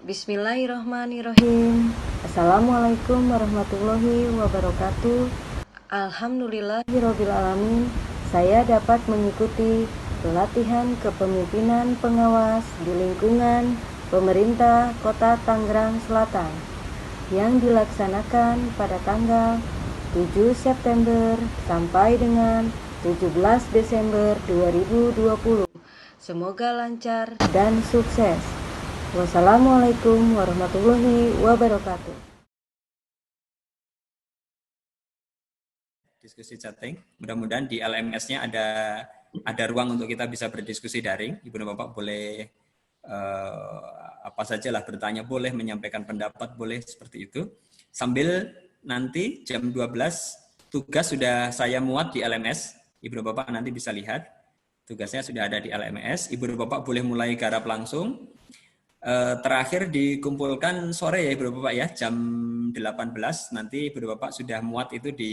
Bismillahirrahmanirrahim. Assalamualaikum warahmatullahi wabarakatuh. Alhamdulillahirrabbilalamin. Saya dapat mengikuti pelatihan kepemimpinan pengawas di lingkungan pemerintah Kota Tangerang Selatan yang dilaksanakan pada tanggal 7 September sampai dengan 17 Desember 2020. Semoga lancar dan sukses. Wassalamualaikum warahmatullahi wabarakatuh. Diskusi chatting. Mudah-mudahan di LMS-nya ada ruang untuk kita bisa berdiskusi daring. Ibu dan Bapak boleh apa saja lah bertanya, boleh menyampaikan pendapat, boleh seperti itu. Sambil nanti jam 12 tugas sudah saya muat di LMS. Ibu dan Bapak nanti bisa lihat. Tugasnya sudah ada di LMS. Ibu dan Bapak boleh mulai garap langsung. Terakhir dikumpulkan sore ya Ibu dan Bapak ya, jam 18 nanti Ibu dan Bapak sudah muat itu di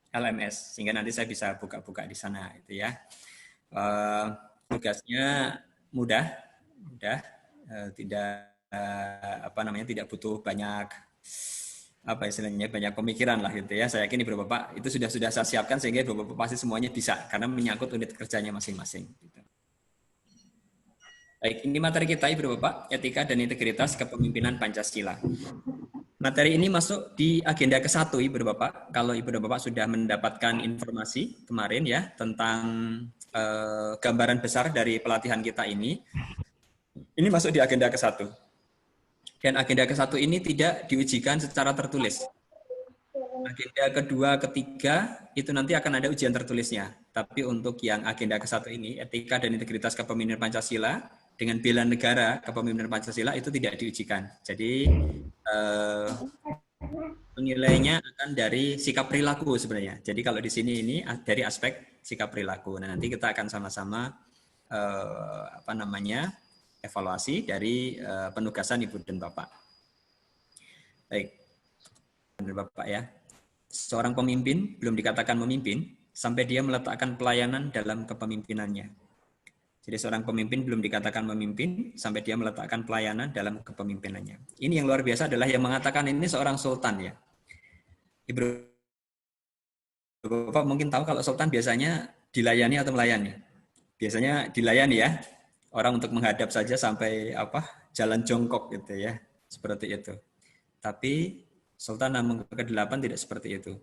LMS sehingga nanti saya bisa buka-buka di sana itu ya. Tugasnya mudah, tidak tidak butuh banyak istilahnya banyak pemikiran lah gitu ya. Saya yakin Ibu Bapak itu sudah saya siapkan sehingga Ibu Bapak pasti semuanya bisa karena menyangkut unit kerjanya masing-masing. Gitu. Baik, ini materi kita Ibu Bapak, etika dan integritas kepemimpinan Pancasila. Materi ini masuk di agenda ke-1 Ibu Bapak. Kalau Ibu Bapak sudah mendapatkan informasi kemarin ya tentang gambaran besar dari pelatihan kita ini masuk di agenda ke-1. Dan agenda ke-1 ini tidak diujikan secara tertulis. Agenda kedua, ketiga, itu nanti akan ada ujian tertulisnya. Tapi untuk yang agenda ke-1 ini, etika dan integritas kepemimpinan Pancasila, dengan bela negara kepemimpinan Pancasila itu tidak diujikan. Jadi penilaiannya akan dari sikap perilaku sebenarnya. Jadi kalau di sini ini dari aspek sikap perilaku. Nah, nanti kita akan sama-sama evaluasi dari penugasan Ibu dan Bapak. Baik, Ibu dan Bapak ya. Seorang pemimpin belum dikatakan memimpin sampai dia meletakkan pelayanan dalam kepemimpinannya. Jadi seorang pemimpin belum dikatakan memimpin sampai dia meletakkan pelayanan dalam kepemimpinannya. Ini yang luar biasa adalah yang mengatakan ini seorang sultan ya. Ibu Bapak mungkin tahu kalau sultan biasanya dilayani atau melayani. Biasanya dilayani ya. Orang untuk menghadap saja sampai jalan jongkok gitu ya. Seperti itu. Tapi Sultan Hamengkubuwono ke-8 tidak seperti itu.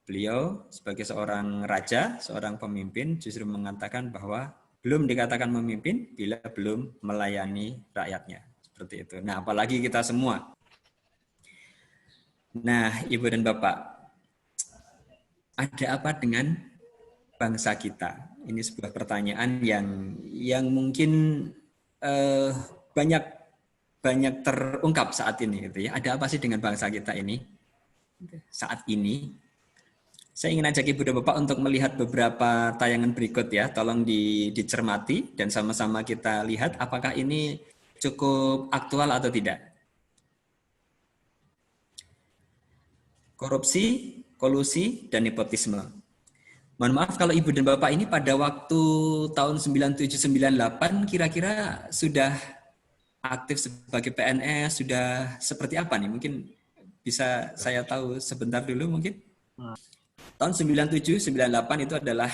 Beliau sebagai seorang raja, seorang pemimpin justru mengatakan bahwa belum dikatakan memimpin bila belum melayani rakyatnya. Seperti itu. Nah, apalagi kita semua. Nah, Ibu dan Bapak, ada apa dengan bangsa kita? Ini sebuah pertanyaan yang mungkin banyak terungkap saat ini gitu ya. Ada apa sih dengan bangsa kita ini saat ini? Saya ingin ajak Ibu dan Bapak untuk melihat beberapa tayangan berikut ya. Tolong dicermati dan sama-sama kita lihat apakah ini cukup aktual atau tidak. Korupsi, kolusi, dan nepotisme. Mohon maaf kalau Ibu dan Bapak ini pada waktu tahun 97-98 kira-kira sudah aktif sebagai PNS, sudah seperti apa nih? Mungkin bisa saya tahu sebentar dulu mungkin. Tahun 97-98 itu adalah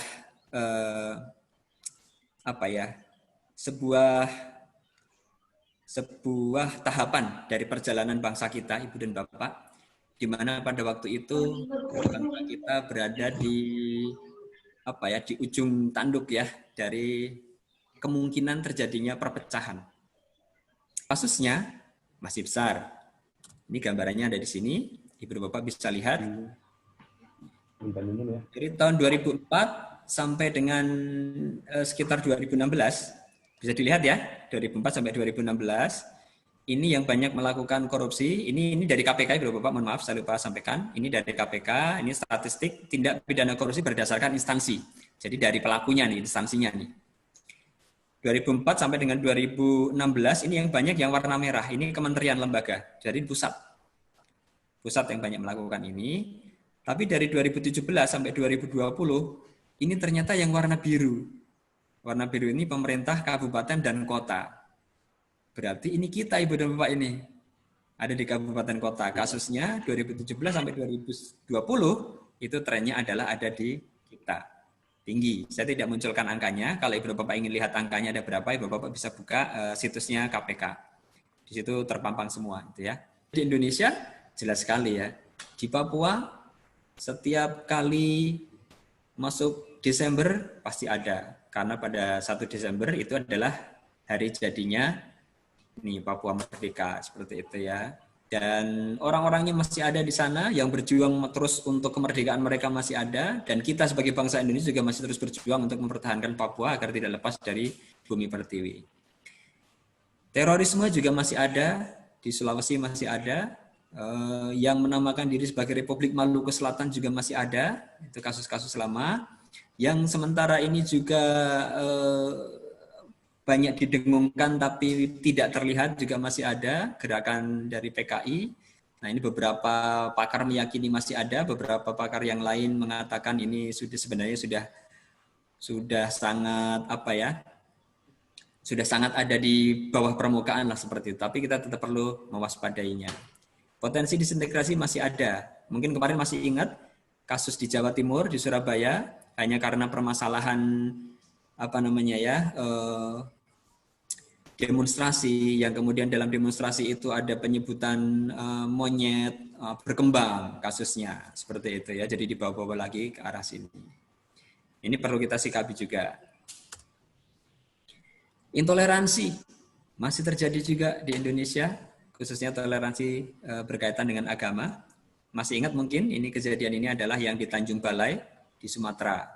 sebuah tahapan dari perjalanan bangsa kita, Ibu dan Bapak, di mana pada waktu itu bangsa kita berada di ujung tanduk ya dari kemungkinan terjadinya perpecahan. Kasusnya masih besar. Ini gambarannya ada di sini. Ibu dan Bapak bisa lihat. Dari tahun 2004 sampai dengan sekitar 2016, bisa dilihat ya, 2004 sampai 2016, ini yang banyak melakukan korupsi. Ini dari KPK, Ibu dan Bapak, mohon maaf saya lupa sampaikan. Ini dari KPK, ini statistik tindak pidana korupsi berdasarkan instansi. Jadi dari pelakunya nih, instansinya nih. 2004 sampai dengan 2016 ini yang banyak yang warna merah. Ini kementerian lembaga dari pusat yang banyak melakukan ini. Tapi dari 2017 sampai 2020 ini ternyata yang warna biru. Warna biru ini pemerintah kabupaten dan kota. Berarti ini kita Ibu dan Bapak ini. Ada di kabupaten kota. Kasusnya 2017 sampai 2020 itu trennya adalah ada di kita. Tinggi. Saya tidak munculkan angkanya. Kalau Ibu dan Bapak ingin lihat angkanya ada berapa, Ibu dan Bapak bisa buka situsnya KPK. Di situ terpampang semua itu ya. Di Indonesia jelas sekali ya. Di Papua setiap kali masuk Desember pasti ada. Karena pada 1 Desember itu adalah hari jadinya nih Papua Merdeka seperti itu ya. Dan orang-orangnya masih ada di sana yang berjuang terus untuk kemerdekaan mereka masih ada, dan kita sebagai bangsa Indonesia juga masih terus berjuang untuk mempertahankan Papua agar tidak lepas dari bumi pertiwi. Terorisme juga masih ada, di Sulawesi masih ada, yang menamakan diri sebagai Republik Maluku Selatan juga masih ada, itu kasus-kasus lama. Yang sementara ini juga banyak didengungkan tapi tidak terlihat juga masih ada, gerakan dari PKI. Nah, ini beberapa pakar meyakini masih ada, beberapa pakar yang lain mengatakan ini sebenarnya sudah sangat sudah sangat ada di bawah permukaan lah seperti itu. Tapi kita tetap perlu mewaspadainya. Potensi disintegrasi masih ada. Mungkin kemarin masih ingat kasus di Jawa Timur, di Surabaya, hanya karena permasalahan demonstrasi, yang kemudian dalam demonstrasi itu ada penyebutan monyet berkembang kasusnya seperti itu ya, jadi dibawa-bawa lagi ke arah sini. Ini perlu kita sikapi juga. Intoleransi masih terjadi juga di Indonesia, khususnya toleransi berkaitan dengan agama. Masih ingat mungkin ini kejadian ini adalah yang di Tanjung Balai di Sumatera.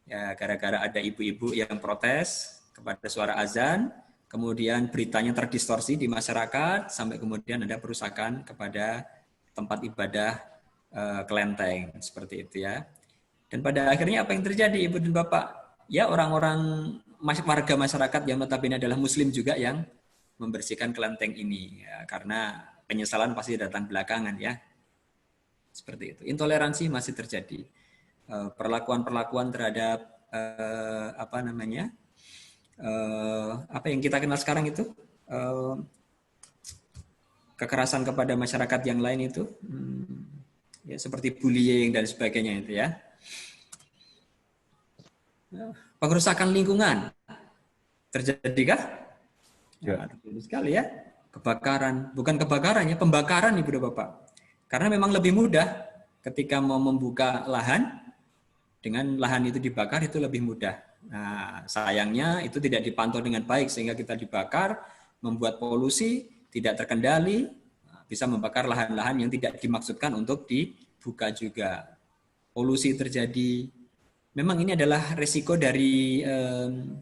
Ya, gara-gara ada ibu-ibu yang protes kepada suara azan, kemudian beritanya terdistorsi di masyarakat, sampai kemudian ada perusakan kepada tempat ibadah kelenteng, seperti itu ya. Dan pada akhirnya apa yang terjadi Ibu dan Bapak? Ya, orang-orang warga masyarakat yang notabene adalah Muslim juga yang membersihkan kelenteng ini, ya, karena penyesalan pasti datang belakangan ya. Seperti itu. Intoleransi masih terjadi. Perlakuan-perlakuan terhadap apa yang kita kenal sekarang itu, kekerasan kepada masyarakat yang lain itu, ya, seperti bullying dan sebagainya itu ya. Pengerusakan lingkungan terjadikah? Ya, terjadi sekali ya. Kebakaran, bukan kebakarannya, pembakaran Ibu dan Bapak. Karena memang lebih mudah ketika mau membuka lahan, dengan lahan itu dibakar itu lebih mudah. Nah, sayangnya itu tidak dipantau dengan baik sehingga kita dibakar, membuat polusi tidak terkendali, bisa membakar lahan-lahan yang tidak dimaksudkan untuk dibuka juga. Polusi terjadi. Memang ini adalah resiko dari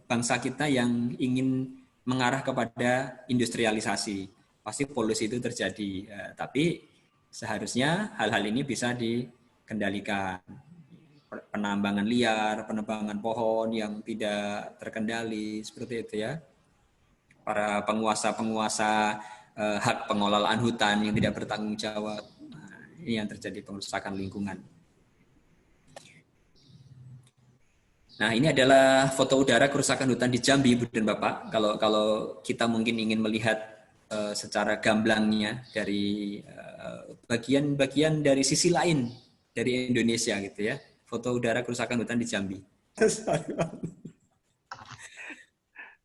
bangsa kita yang ingin mengarah kepada industrialisasi. Pasti polusi itu terjadi, tapi seharusnya hal-hal ini bisa dikendalikan. Penambangan liar, penebangan pohon yang tidak terkendali, seperti itu ya. Para penguasa-penguasa hak pengelolaan hutan yang tidak bertanggung jawab. Nah, ini yang terjadi, pengerusakan lingkungan. Nah, ini adalah foto udara kerusakan hutan di Jambi, Ibu dan Bapak. Kalau kita mungkin ingin melihat secara gamblangnya dari bagian-bagian dari sisi lain dari Indonesia gitu ya. Foto udara kerusakan hutan di Jambi.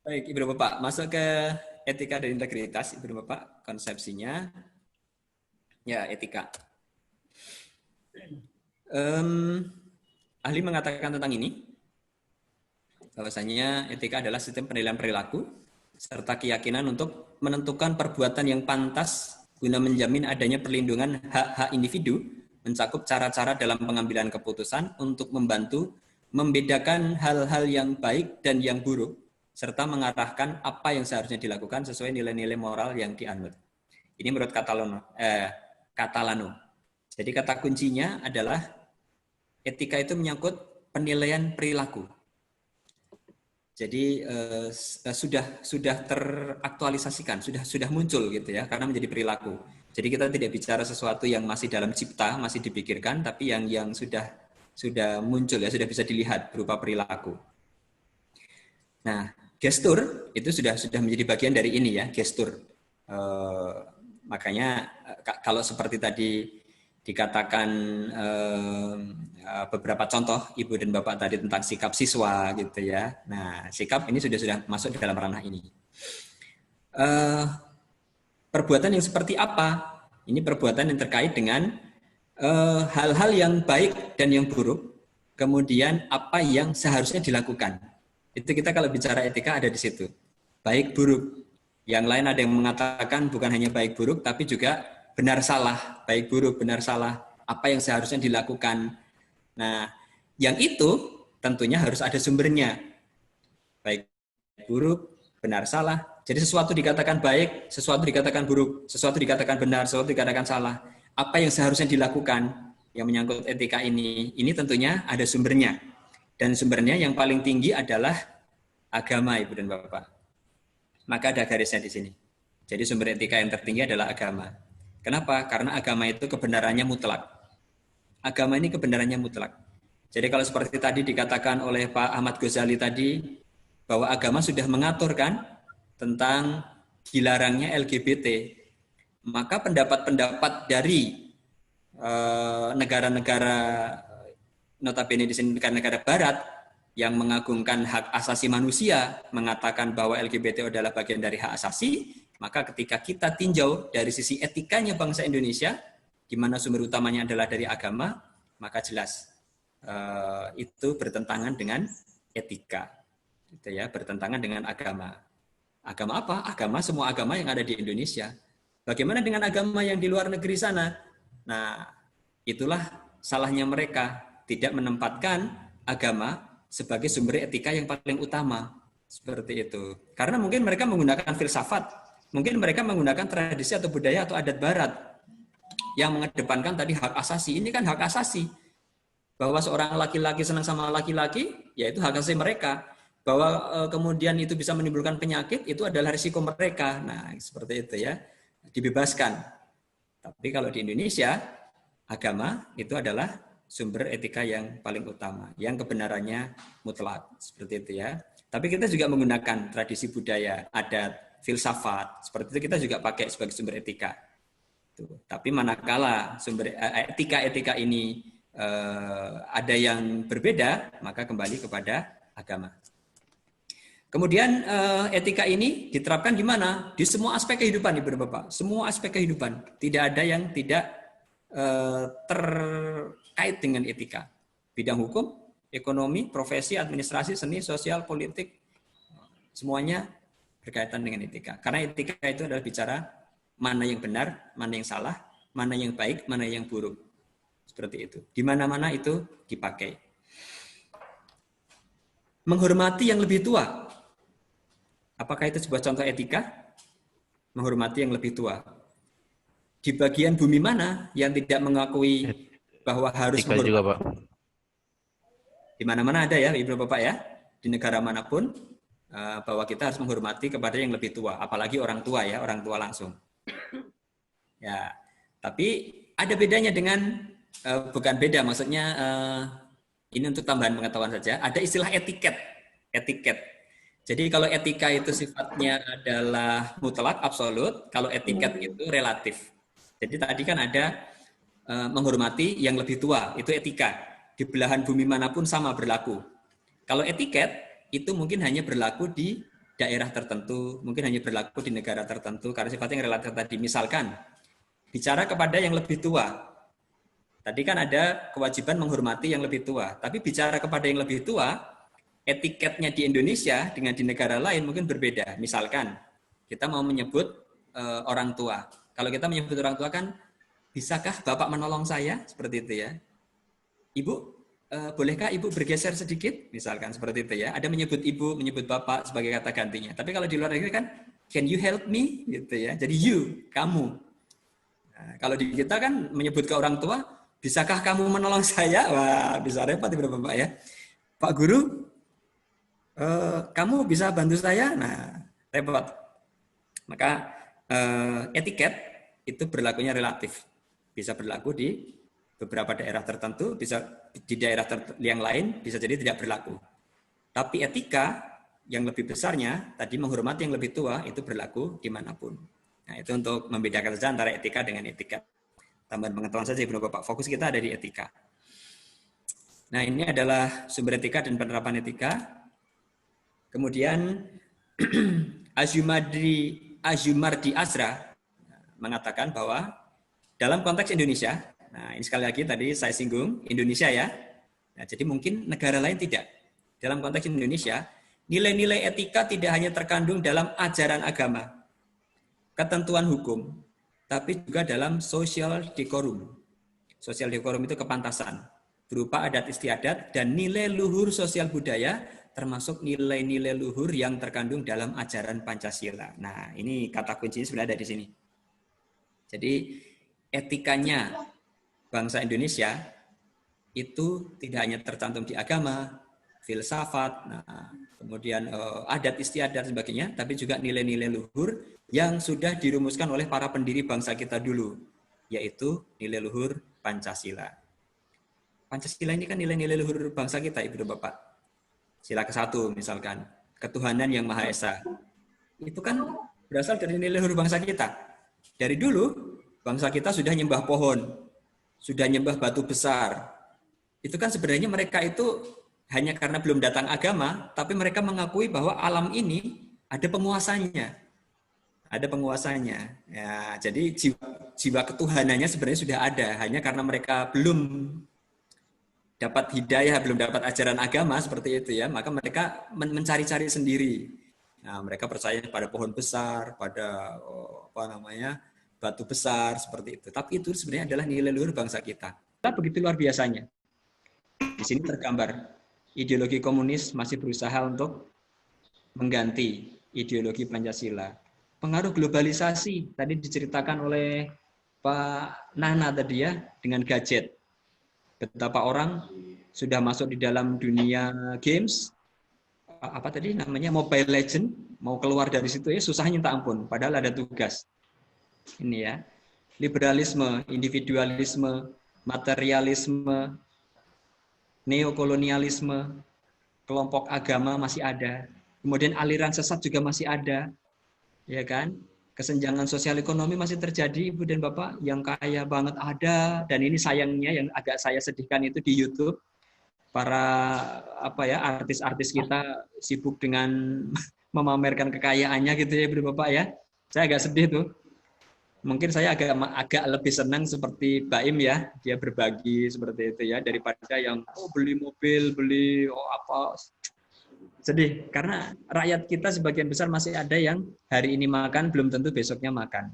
Baik, Ibu dan Bapak, masuk ke etika dan integritas, Ibu dan Bapak, konsepsinya. Ya, etika. Ahli mengatakan tentang ini, bahwasanya etika adalah sistem penilaian perilaku serta keyakinan untuk menentukan perbuatan yang pantas guna menjamin adanya perlindungan hak-hak individu, mencakup cara-cara dalam pengambilan keputusan untuk membantu membedakan hal-hal yang baik dan yang buruk, serta mengarahkan apa yang seharusnya dilakukan sesuai nilai-nilai moral yang dianut. Ini menurut Catalano. Jadi kata kuncinya adalah etika itu menyangkut penilaian perilaku. Jadi sudah teraktualisasikan, sudah muncul gitu ya, karena menjadi perilaku. Jadi kita tidak bicara sesuatu yang masih dalam cipta, masih dipikirkan, tapi yang sudah muncul ya, sudah bisa dilihat berupa perilaku. Nah, gestur itu sudah menjadi bagian dari ini ya, gestur. Makanya kalau seperti tadi dikatakan beberapa contoh Ibu dan Bapak tadi tentang sikap siswa gitu ya. Nah, sikap ini sudah masuk dalam ranah ini. Perbuatan yang seperti apa? Ini perbuatan yang terkait dengan hal-hal yang baik dan yang buruk. Kemudian apa yang seharusnya dilakukan. Itu kita kalau bicara etika ada di situ. Baik buruk. Yang lain ada yang mengatakan bukan hanya baik buruk tapi juga benar salah, baik buruk, benar salah, apa yang seharusnya dilakukan. Nah, yang itu tentunya harus ada sumbernya. Baik buruk, benar salah. Jadi sesuatu dikatakan baik, sesuatu dikatakan buruk, sesuatu dikatakan benar, sesuatu dikatakan salah. Apa yang seharusnya dilakukan yang menyangkut etika ini tentunya ada sumbernya. Dan sumbernya yang paling tinggi adalah agama, Ibu dan Bapak. Maka ada garisnya di sini. Jadi sumber etika yang tertinggi adalah agama. Kenapa? Karena agama itu kebenarannya mutlak. Agama ini kebenarannya mutlak. Jadi kalau seperti tadi dikatakan oleh Pak Ahmad Ghazali tadi, bahwa agama sudah mengaturkan tentang dilarangnya LGBT, maka pendapat-pendapat dari negara-negara notabene di sini negara-negara Barat yang mengagungkan hak asasi manusia, mengatakan bahwa LGBT adalah bagian dari hak asasi, maka ketika kita tinjau dari sisi etikanya bangsa Indonesia, di mana sumber utamanya adalah dari agama, maka jelas itu bertentangan dengan etika, gitu ya, bertentangan dengan agama. Agama apa? Agama semua agama yang ada di Indonesia. Bagaimana dengan agama yang di luar negeri sana? Nah, itulah salahnya mereka tidak menempatkan agama sebagai sumber etika yang paling utama. Seperti itu. Karena mungkin mereka menggunakan filsafat, mungkin mereka menggunakan tradisi atau budaya atau adat barat yang mengedepankan tadi hak asasi. Ini kan hak asasi. Bahwa seorang laki-laki senang sama laki-laki, yaitu hak asasi mereka. Bahwa kemudian itu bisa menimbulkan penyakit, itu adalah risiko mereka. Nah, seperti itu ya. Dibebaskan. Tapi kalau di Indonesia, agama itu adalah sumber etika yang paling utama, yang kebenarannya mutlak, seperti itu ya. Tapi kita juga menggunakan tradisi budaya, adat, filsafat, seperti itu kita juga pakai sebagai sumber etika. Tuh. Tapi manakala sumber etika ini ada yang berbeda, maka kembali kepada agama. Kemudian etika ini diterapkan di mana? Di semua aspek kehidupan, Ibu dan Bapak. Semua aspek kehidupan. Tidak ada yang tidak terkait dengan etika. Bidang hukum, ekonomi, profesi, administrasi, seni, sosial, politik, semuanya berkaitan dengan etika. Karena etika itu adalah bicara mana yang benar, mana yang salah, mana yang baik, mana yang buruk. Seperti itu. Di mana-mana itu dipakai. Menghormati yang lebih tua. Apakah itu sebuah contoh etika? Menghormati yang lebih tua. Di bagian bumi mana yang tidak mengakui bahwa harus menghormati? Juga, Pak. Di mana-mana ada ya, Ibu Bapak ya. Di negara manapun, bahwa kita harus menghormati kepada yang lebih tua. Apalagi orang tua ya, orang tua langsung. Ya, tapi ada bedanya dengan, bukan beda, maksudnya ini untuk tambahan pengetahuan saja. Ada istilah etiket. Jadi kalau etika itu sifatnya adalah mutlak, absolut. Kalau etiket itu relatif. Jadi tadi kan ada menghormati yang lebih tua, itu etika. Di belahan bumi manapun sama berlaku. Kalau etiket itu mungkin hanya berlaku di daerah tertentu, mungkin hanya berlaku di negara tertentu, karena sifatnya yang relatif tadi. Misalkan, bicara kepada yang lebih tua. Tadi kan ada kewajiban menghormati yang lebih tua. Tapi bicara kepada yang lebih tua, etiketnya di Indonesia dengan di negara lain mungkin berbeda. Misalkan, kita mau menyebut orang tua. Kalau kita menyebut orang tua kan, bisakah Bapak menolong saya? Seperti itu ya. Ibu, bolehkah Ibu bergeser sedikit? Misalkan seperti itu ya. Ada menyebut Ibu, menyebut Bapak sebagai kata gantinya. Tapi kalau di luar negeri kan, can you help me? Gitu ya. Jadi you, kamu. Nah, kalau di kita kan menyebut ke orang tua, bisakah kamu menolong saya? Wah, bisa repot Ibu Bapak ya. Pak Guru, kamu bisa bantu saya? Nah, repot. Maka etiket itu berlakunya relatif. Bisa berlaku di beberapa daerah tertentu, bisa di daerah yang lain bisa jadi tidak berlaku. Tapi etika yang lebih besarnya, tadi menghormati yang lebih tua, itu berlaku dimanapun. Nah, itu untuk membedakan saja antara etika dengan etika. Tambahan pengetahuan saja, Ibu Bapak. Fokus kita ada di etika. Nah, ini adalah sumber etika dan penerapan etika. Kemudian Azumardi Azra mengatakan bahwa dalam konteks Indonesia, nah ini sekali lagi tadi saya singgung, Indonesia ya. Nah, jadi mungkin negara lain tidak. Dalam konteks Indonesia, nilai-nilai etika tidak hanya terkandung dalam ajaran agama, ketentuan hukum, tapi juga dalam social decorum. Social decorum itu kepantasan, berupa adat istiadat dan nilai luhur sosial budaya, termasuk nilai-nilai luhur yang terkandung dalam ajaran Pancasila. Nah, ini kata kuncinya sebenarnya ada di sini. Jadi, etikanya bangsa Indonesia itu tidak hanya tercantum di agama, filsafat, nah, kemudian adat istiadat dan sebagainya, tapi juga nilai-nilai luhur yang sudah dirumuskan oleh para pendiri bangsa kita dulu, yaitu nilai luhur Pancasila. Pancasila ini kan nilai-nilai luhur bangsa kita, Ibu dan Bapak. Sila ke-1 misalkan, ketuhanan yang Maha Esa. Itu kan berasal dari nilai luhur bangsa kita. Dari dulu, bangsa kita sudah nyembah pohon, sudah nyembah batu besar. Itu kan sebenarnya mereka itu hanya karena belum datang agama, tapi mereka mengakui bahwa alam ini ada penguasanya. Ada penguasanya. Ya, jadi jiwa ketuhanannya sebenarnya sudah ada, hanya karena mereka belum dapat hidayah, belum dapat ajaran agama seperti itu ya, maka mereka mencari-cari sendiri. Nah, mereka percaya pada pohon besar, pada batu besar seperti itu. Tapi itu sebenarnya adalah nilai luhur bangsa kita. Begitu luar biasanya. Di sini tergambar ideologi komunis masih berusaha untuk mengganti ideologi Pancasila. Pengaruh globalisasi tadi diceritakan oleh Pak Nana tadi ya, dengan gadget. Betapa orang sudah masuk di dalam dunia games, apa tadi namanya, Mobile Legend, mau keluar dari situ ya susah minta ampun, padahal ada tugas. Ini ya, liberalisme, individualisme, materialisme, neokolonialisme, kelompok agama masih ada, kemudian aliran sesat juga masih ada, ya kan? Kesenjangan sosial ekonomi masih terjadi, Ibu dan Bapak, yang kaya banget ada, dan ini sayangnya yang agak saya sedihkan itu di YouTube, para artis-artis kita sibuk dengan memamerkan kekayaannya gitu ya, Ibu dan Bapak ya. Saya agak sedih tuh. Mungkin saya agak lebih senang seperti Baim ya, dia berbagi seperti itu ya, daripada yang beli mobil, beli apa. Sedih, karena rakyat kita sebagian besar masih ada yang hari ini makan, belum tentu besoknya makan.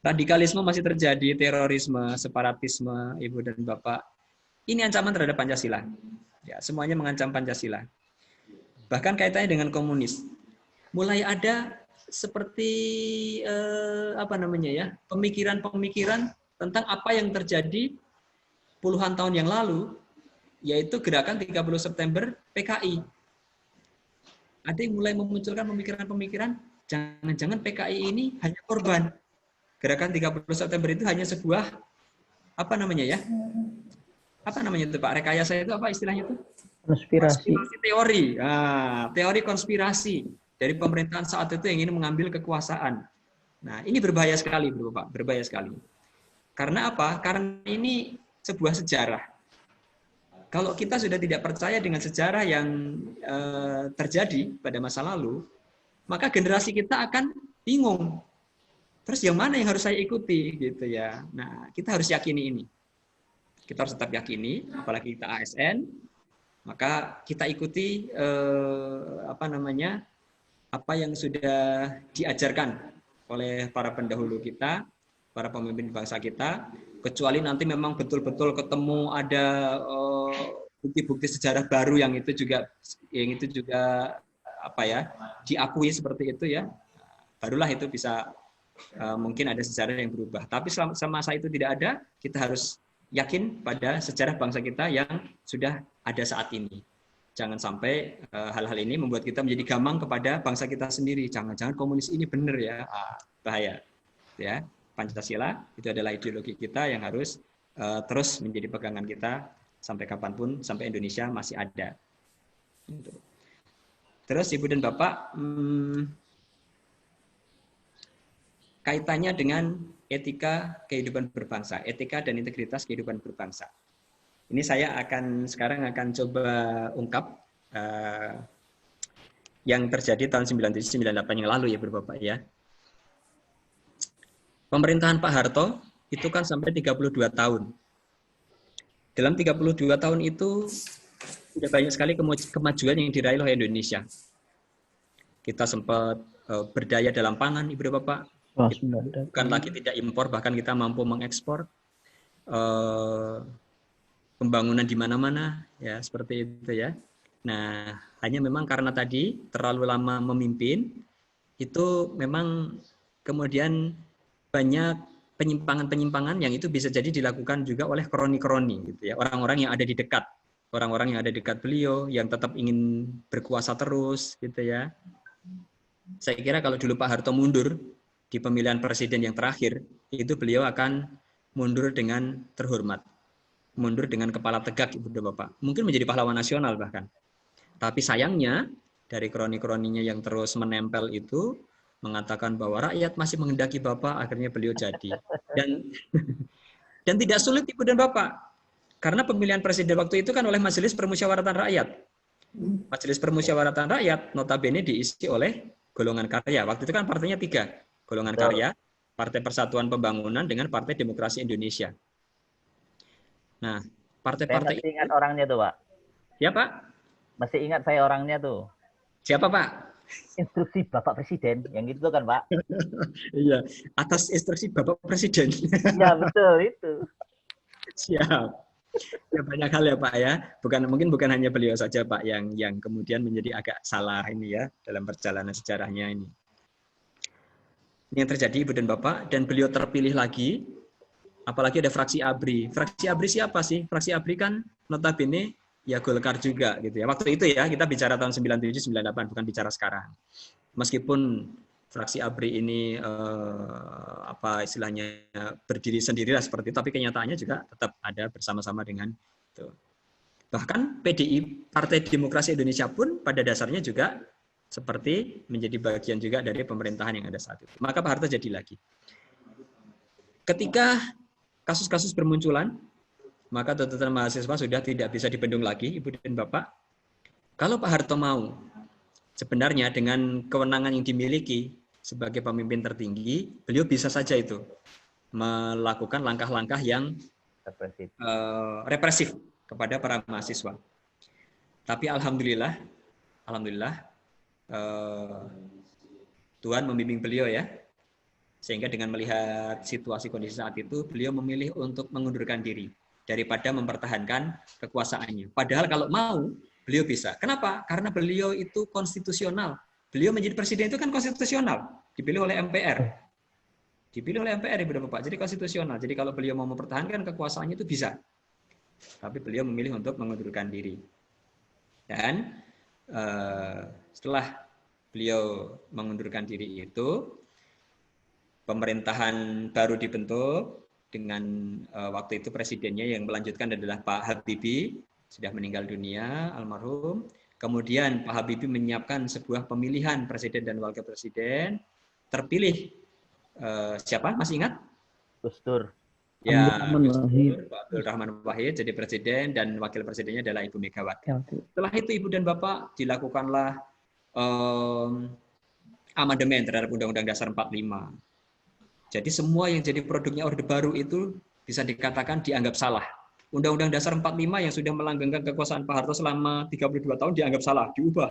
Radikalisme masih terjadi, terorisme, separatisme, Ibu dan Bapak. Ini ancaman terhadap Pancasila. Ya, semuanya mengancam Pancasila. Bahkan kaitannya dengan komunis. Mulai ada seperti pemikiran-pemikiran tentang apa yang terjadi puluhan tahun yang lalu, yaitu gerakan 30 September PKI. Ada yang mulai memunculkan pemikiran-pemikiran, jangan-jangan PKI ini hanya korban. Gerakan 30 September itu hanya sebuah itu Pak, rekayasa itu apa istilahnya itu? Konspirasi teori. Teori konspirasi dari pemerintahan saat itu yang ingin mengambil kekuasaan. Nah, ini berbahaya sekali, Bapak, berbahaya sekali. Karena apa? Karena ini sebuah sejarah. Kalau kita sudah tidak percaya dengan sejarah yang terjadi pada masa lalu, maka generasi kita akan bingung. Terus yang mana yang harus saya ikuti gitu ya. Nah, kita harus yakini ini. Kita harus tetap yakini, apalagi kita ASN, maka kita ikuti apa yang sudah diajarkan oleh para pendahulu kita, para pemimpin bangsa kita, kecuali nanti memang betul-betul ketemu ada bukti-bukti sejarah baru yang itu juga diakui seperti itu ya, barulah itu bisa mungkin ada sejarah yang berubah. Tapi selama masa itu tidak ada, kita harus yakin pada sejarah bangsa kita yang sudah ada saat ini. Jangan sampai hal-hal ini membuat kita menjadi gamang kepada bangsa kita sendiri. Jangan-jangan komunis ini benar ya, bahaya. Ya, Pancasila itu adalah ideologi kita yang harus terus menjadi pegangan kita sampai kapanpun, sampai Indonesia masih ada. Terus Ibu dan Bapak, kaitannya dengan etika kehidupan berbangsa, etika dan integritas kehidupan berbangsa. Ini saya sekarang akan coba ungkap yang terjadi tahun 97-98 yang lalu ya Bapak ya. Pemerintahan Pak Harto itu kan sampai 32 tahun. Dalam 32 tahun itu sudah banyak sekali kemajuan yang diraih oleh Indonesia. Kita sempat berdaya dalam pangan, Ibu dan Bapak. Bukan lagi tidak impor, bahkan kita mampu mengekspor. Pembangunan di mana-mana, ya seperti itu ya. Nah, hanya memang karena tadi terlalu lama memimpin, itu memang kemudian banyak penyimpangan-penyimpangan yang itu bisa jadi dilakukan juga oleh kroni-kroni, gitu ya. Orang-orang yang ada di dekat, orang-orang yang ada di dekat beliau, yang tetap ingin berkuasa terus, gitu ya. Saya kira kalau dulu Pak Harto mundur di pemilihan presiden yang terakhir, itu beliau akan mundur dengan terhormat. Mundur dengan kepala tegak, Ibu dan Bapak. Mungkin menjadi pahlawan nasional bahkan. Tapi sayangnya, dari kroni-kroninya yang terus menempel itu, mengatakan bahwa rakyat masih menghendaki Bapak, akhirnya beliau jadi. Dan tidak sulit, Ibu dan Bapak. Karena pemilihan presiden waktu itu kan oleh Majelis Permusyawaratan Rakyat. Majelis Permusyawaratan Rakyat notabene diisi oleh golongan karya. Waktu itu kan partainya 3. Golongan karya, Partai Persatuan Pembangunan, dengan Partai Demokrasi Indonesia. Nah, partai-partai masih ingat orangnya tuh, Pak. Ya, Pak? Masih ingat saya orangnya tuh. Siapa, Pak? Instruksi Bapak Presiden, yang gitu kan, Pak? Iya, atas instruksi Bapak Presiden. Ya, betul itu. Siap. Ya, banyak hal ya, Pak ya. Mungkin bukan hanya beliau saja, Pak, yang kemudian menjadi agak salah ini ya dalam perjalanan sejarahnya ini. Ini yang terjadi, Ibu dan Bapak, dan beliau terpilih lagi. Apalagi ada fraksi ABRI. Fraksi ABRI siapa sih? Fraksi ABRI kan notabene ya Golkar juga gitu ya. Waktu itu ya, kita bicara tahun 97-98, bukan bicara sekarang. Meskipun fraksi ABRI ini apa istilahnya berdiri sendirilah seperti itu, tapi kenyataannya juga tetap ada bersama-sama dengan itu. Bahkan PDI, Partai Demokrasi Indonesia pun pada dasarnya juga seperti menjadi bagian juga dari pemerintahan yang ada saat itu. Maka Pak Harto jadi lagi. Ketika kasus-kasus bermunculan, maka tuntutan mahasiswa sudah tidak bisa dibendung lagi, Ibu dan Bapak. Kalau Pak Harto mau, sebenarnya dengan kewenangan yang dimiliki sebagai pemimpin tertinggi, beliau bisa saja itu melakukan langkah-langkah yang represif kepada para mahasiswa. Tapi alhamdulillah, Tuhan membimbing beliau ya. Sehingga dengan melihat situasi kondisi saat itu, beliau memilih untuk mengundurkan diri daripada mempertahankan kekuasaannya. Padahal kalau mau, beliau bisa. Kenapa? Karena beliau itu konstitusional. Beliau menjadi presiden itu kan konstitusional, dipilih oleh MPR. Dipilih oleh MPR, Ibu dan Bapak. Jadi konstitusional. Jadi kalau beliau mau mempertahankan kekuasaannya itu bisa. Tapi beliau memilih untuk mengundurkan diri. Dan setelah beliau mengundurkan diri itu, pemerintahan baru dibentuk dengan waktu itu presidennya yang melanjutkan adalah Pak Habibie, sudah meninggal dunia, almarhum. Kemudian Pak Habibie menyiapkan sebuah pemilihan presiden dan wakil presiden. Terpilih siapa? Masih ingat? Gus Dur. Ya, Pak Abdul Rahman Wahid jadi presiden dan wakil presidennya adalah Ibu Megawati. Setelah itu Ibu dan Bapak dilakukanlah amandemen terhadap Undang-Undang Dasar 45. Jadi semua yang jadi produknya Orde Baru itu bisa dikatakan dianggap salah. Undang-Undang Dasar 45 yang sudah melanggengkan kekuasaan Pak Harto selama 32 tahun dianggap salah, diubah.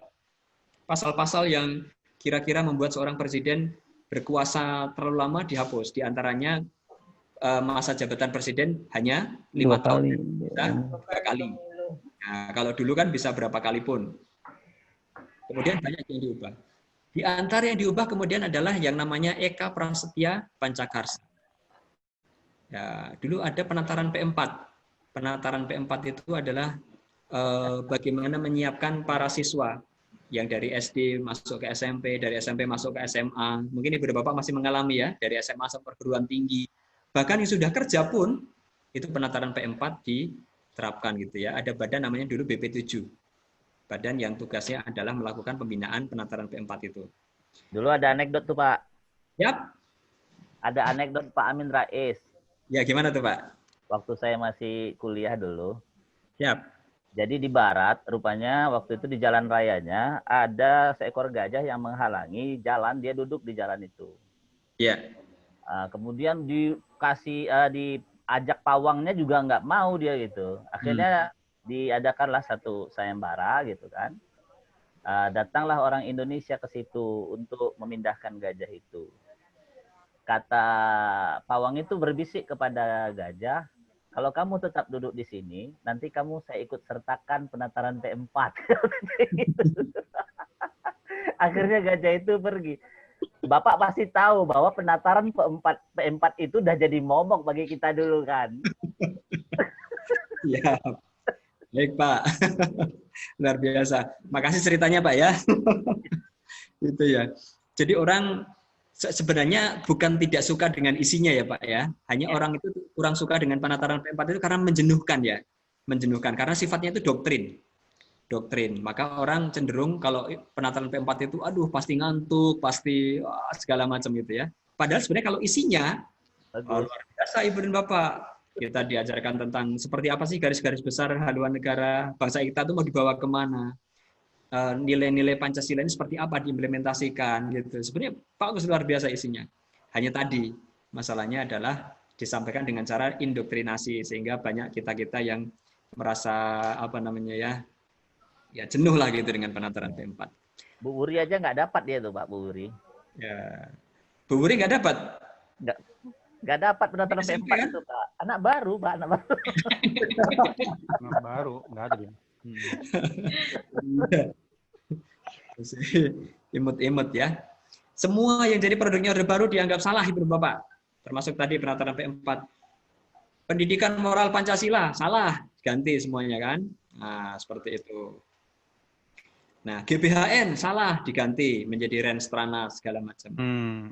Pasal-pasal yang kira-kira membuat seorang presiden berkuasa terlalu lama dihapus. Di antaranya masa jabatan presiden hanya 5 tahun. Bisa 2 kali. Nah, kalau dulu kan bisa berapa kali pun. Kemudian banyak yang diubah. Di antara yang diubah kemudian adalah yang namanya Eka Prasetya Pancakarsa. Ya, dulu ada penataran P4. Penataran P4 itu adalah bagaimana menyiapkan para siswa yang dari SD masuk ke SMP, dari SMP masuk ke SMA. Mungkin Ibu dan Bapak masih mengalami ya, dari SMA sampai perguruan tinggi. Bahkan yang sudah kerja pun itu penataran P4 diterapkan gitu ya. Ada badan namanya dulu BP7. badan yang tugasnya adalah melakukan pembinaan penataran P4 itu. Dulu ada anekdot tuh Pak. Yap. Ada anekdot Pak Amin Rais. Ya, gimana tuh Pak? Waktu saya masih kuliah dulu. Yap. Jadi di barat, rupanya waktu itu di jalan rayanya ada seekor gajah yang menghalangi jalan, dia duduk di jalan itu. Ya. Kemudian diajak pawangnya juga nggak mau dia gitu. Akhirnya diadakanlah satu sayembara gitu kan. Datanglah orang Indonesia ke situ untuk memindahkan gajah itu. Kata pawang itu berbisik kepada gajah, kalau kamu tetap duduk di sini, nanti kamu saya ikut sertakan penataran P4. Akhirnya gajah itu pergi. Bapak pasti tahu bahwa penataran P4 itu udah jadi momok bagi kita dulu kan. Ya. Baik Pak. Luar biasa. Makasih ceritanya Pak ya. Itu ya. Jadi orang sebenarnya bukan tidak suka dengan isinya ya Pak ya. Hanya orang itu kurang suka dengan penataran P4 itu karena menjenuhkan ya. Menjenuhkan karena sifatnya itu doktrin. Maka orang cenderung kalau penataran P4 itu aduh pasti ngantuk, pasti segala macam gitu ya. Padahal sebenarnya kalau isinya luar biasa Ibu dan Bapak. Kita diajarkan tentang seperti apa sih garis-garis besar haluan negara bangsa kita itu mau dibawa kemana. Nilai-nilai Pancasila ini seperti apa diimplementasikan gitu. Sebenarnya bagus luar biasa isinya. Hanya tadi masalahnya adalah disampaikan dengan cara indoktrinasi sehingga banyak kita-kita yang merasa ya jenuh lah gitu dengan penataran P4. Bu Wuri aja nggak dapat dia tuh Pak, Bu Wuri. Ya. Bu Wuri nggak dapat? Nggak dapat penataran P4 kan? Itu Pak. Anak baru Pak, anak baru. Anak baru, nggak ada dia. Imut-imut ya. Semua yang jadi produknya Orde Baru dianggap salah Ibu Bapak. Termasuk tadi penataran P4. Pendidikan moral Pancasila salah, ganti semuanya kan. Nah, seperti itu. Nah, GBHN salah, diganti menjadi Renstrana segala macam.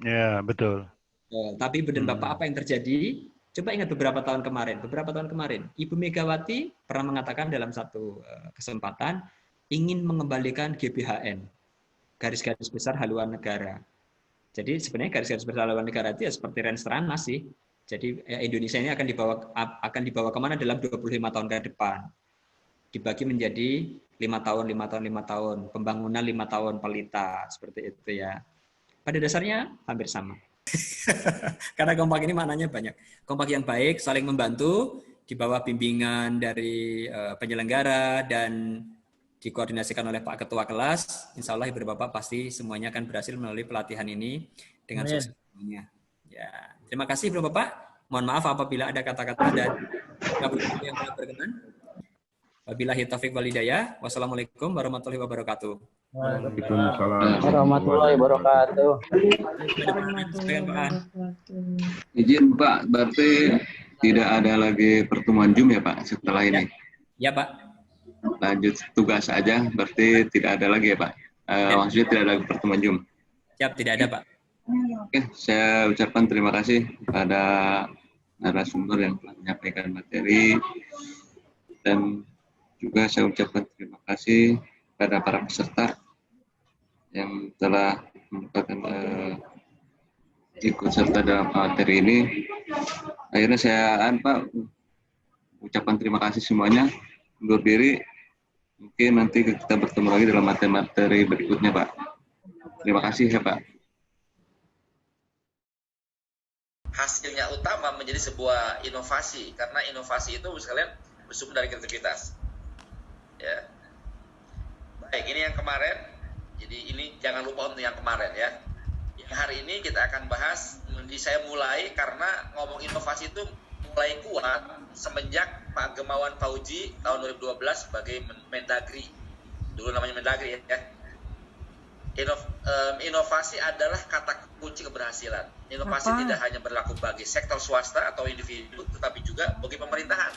Ya, betul. Tapi Ibu dan Bapak apa yang terjadi? Coba ingat beberapa tahun kemarin, Ibu Megawati pernah mengatakan dalam satu kesempatan ingin mengembalikan GBHN, garis-garis besar haluan negara. Jadi sebenarnya garis-garis besar haluan negara itu ya seperti Renstrana sih. Jadi Indonesia ini akan dibawa kemana dalam 25 tahun ke depan. Dibagi menjadi 5 tahun, pembangunan 5 tahun pelita, seperti itu ya. Pada dasarnya hampir sama. Karena kompak ini maknanya banyak. Kompak yang baik, saling membantu, di bawah bimbingan dari penyelenggara dan dikoordinasikan oleh Pak Ketua kelas. Insya Allah Ibu Bapak pasti semuanya akan berhasil melalui pelatihan ini dengan sukses semuanya. Ya, terima kasih Ibu Bapak. Mohon maaf apabila ada kata-kata dan yang tidak berkenan. Wabillahi taufiq wal hidayah. Wassalamualaikum warahmatullahi wabarakatuh. Waalaikumsalam warahmatullahi wabarakatuh. Izin Pak, berarti tidak ada lagi pertemuan Zoom ya Pak setelah ini? Ya Pak. Lanjut tugas aja, berarti tidak ada lagi ya Pak? Maksudnya tidak ada lagi pertemuan Zoom? Siap, tidak ada Pak. Oke, saya ucapkan terima kasih kepada narasumber yang telah menyampaikan materi dan juga saya ucapkan terima kasih kepada para peserta yang telah merupakan ikut serta dalam materi ini. Akhirnya saya Pak ucapkan terima kasih semuanya. Undur diri. Mungkin nanti kita bertemu lagi dalam materi berikutnya Pak. Terima kasih ya Pak. Hasilnya utama menjadi sebuah inovasi, karena inovasi itu sekalian bersumber dari kreativitas. Ya. Baik, ini yang kemarin. Jadi ini jangan lupa untuk yang kemarin ya. Yang hari ini kita akan bahas, saya mulai karena ngomong inovasi itu mulai kuat semenjak Pak Gemawan Fauji tahun 2012 sebagai Mendagri. Dulu namanya Mendagri ya. Inovasi adalah kata kunci keberhasilan. Inovasi tidak hanya berlaku bagi sektor swasta atau individu, tetapi juga bagi pemerintahan.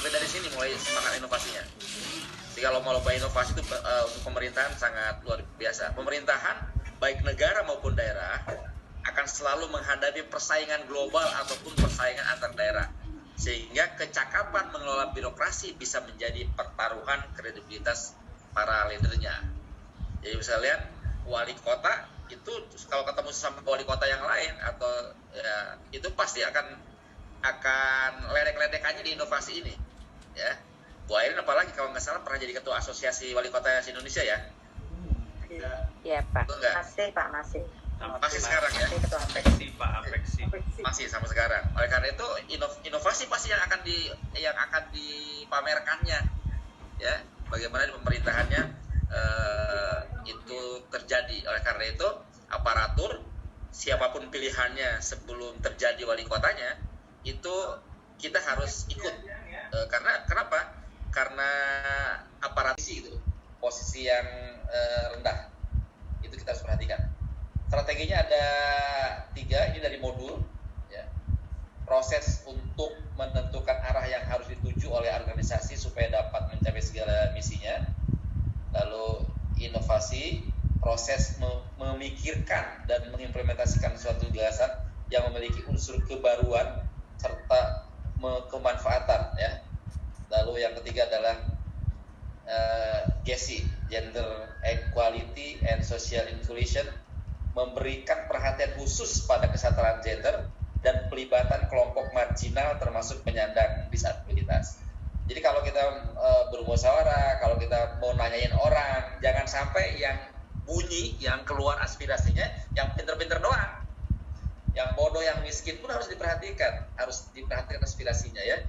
Mungkin dari sini mulai semangat inovasinya. Jadi kalau mau lomba inovasi itu untuk pemerintahan sangat luar biasa. Pemerintahan baik negara maupun daerah akan selalu menghadapi persaingan global ataupun persaingan antar daerah. Sehingga kecakapan mengelola birokrasi bisa menjadi pertaruhan kredibilitas para leadernya. Jadi bisa lihat wali kota itu kalau ketemu sama wali kota yang lain atau ya, itu pasti akan ledek-ledekannya di inovasi ini, ya. Bu Airin apalagi kalau nggak salah pernah jadi ketua asosiasi wali kota Indonesia ya? Iya Pak. Betul nggak? Masih Pak, masih. Masih sekarang ya? Masih ketua Masih sama sekarang. Oleh karena itu inovasi pasti yang akan dipamerkannya, ya. Bagaimana di pemerintahannya itu terjadi. Oleh karena itu aparatur siapapun pilihannya sebelum terjadi wali kotanya itu kita harus ikut. Karena kenapa? Karena aparatur itu posisi yang rendah itu kita harus perhatikan. Strateginya ada 3, ini dari modul, ya. Proses untuk menentukan arah yang harus dituju oleh organisasi supaya dapat mencapai segala misinya. Lalu inovasi, proses memikirkan dan mengimplementasikan suatu gagasan yang memiliki unsur kebaruan serta kemanfaatan, ya. Lalu yang ketiga adalah GESI, Gender Equality and Social Inclusion, memberikan perhatian khusus pada kesetaraan gender dan pelibatan kelompok marginal termasuk penyandang disabilitas. Jadi kalau kita bermusyawarah, kalau kita mau nanyain orang, jangan sampai yang bunyi, yang keluar aspirasinya, yang pinter-pinter doang. Yang bodoh, yang miskin pun harus diperhatikan aspirasinya, ya.